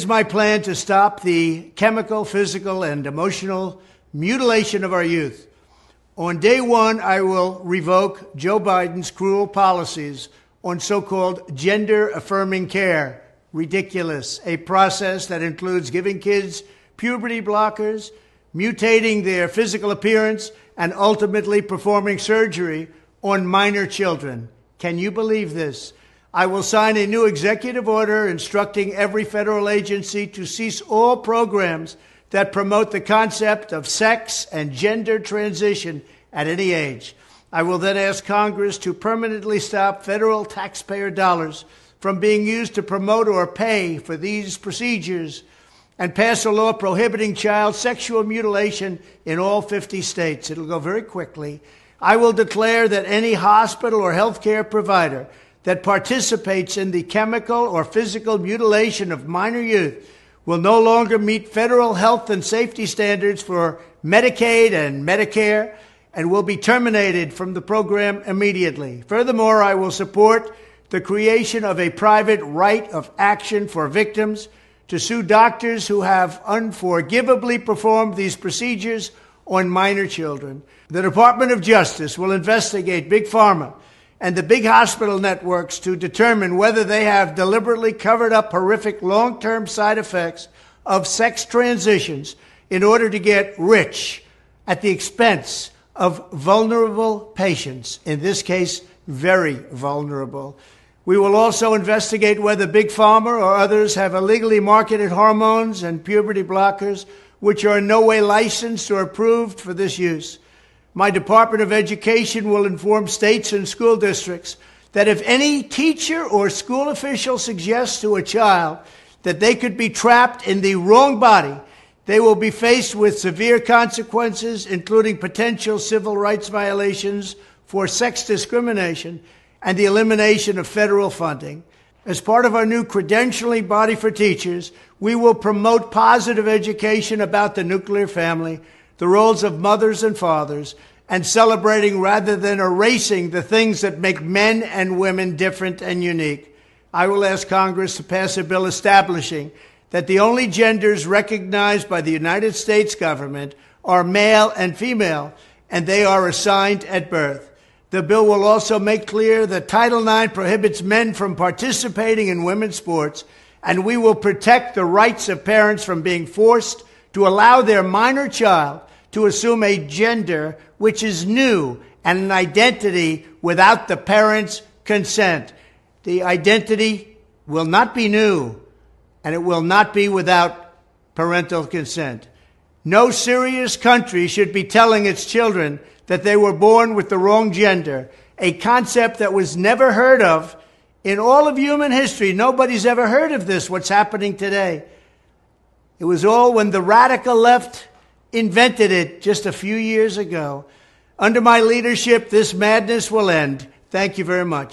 It is my plan to stop the chemical, physical, and emotional mutilation of our youth. On day one, I will revoke Joe Biden's cruel policies on so-called gender-affirming care. Ridiculous. A process that includes giving kids puberty blockers, mutating their physical appearance, and ultimately performing surgery on minor children. Can you believe this? I will sign a new executive order instructing every federal agency to cease all programs that promote the concept of sex and gender transition at any age. I will then ask Congress to permanently stop federal taxpayer dollars from being used to promote or pay for these procedures and pass a law prohibiting child sexual mutilation in all 50 states. It'll go very quickly. I will declare that any hospital or healthcare provider that participates in the chemical or physical mutilation of minor youth will no longer meet federal health and safety standards for Medicaid and Medicare and will be terminated from the program immediately. Furthermore, I will support the creation of a private right of action for victims to sue doctors who have unforgivably performed these procedures on minor children. The Department of Justice will investigate Big Pharma and the big hospital networks to determine whether they have deliberately covered up horrific long-term side effects of sex transitions in order to get rich at the expense of vulnerable patients, in this case, very vulnerable. We will also investigate whether Big Pharma or others have illegally marketed hormones and puberty blockers which are in no way licensed or approved for this use. My Department of Education will inform states and school districts that if any teacher or school official suggests to a child that they could be trapped in the wrong body, they will be faced with severe consequences, including potential civil rights violations for sex discrimination and the elimination of federal funding. As part of our new credentialing body for teachers, we will promote positive education about the nuclear family, the roles of mothers and fathers, and celebrating rather than erasing the things that make men and women different and unique. I will ask Congress to pass a bill establishing that the only genders recognized by the United States government are male and female, and they are assigned at birth. The bill will also make clear that Title IX prohibits men from participating in women's sports, and we will protect the rights of parents from being forced to allow their minor child to assume a gender which is new and an identity without the parents' consent. The identity will not be new, and it will not be without parental consent. No serious country should be telling its children that they were born with the wrong gender, a concept that was never heard of in all of human history. Nobody's ever heard of this, what's happening today. It was all when the radical left invented it just a few years ago. Under my leadership, this madness will end. Thank you very much.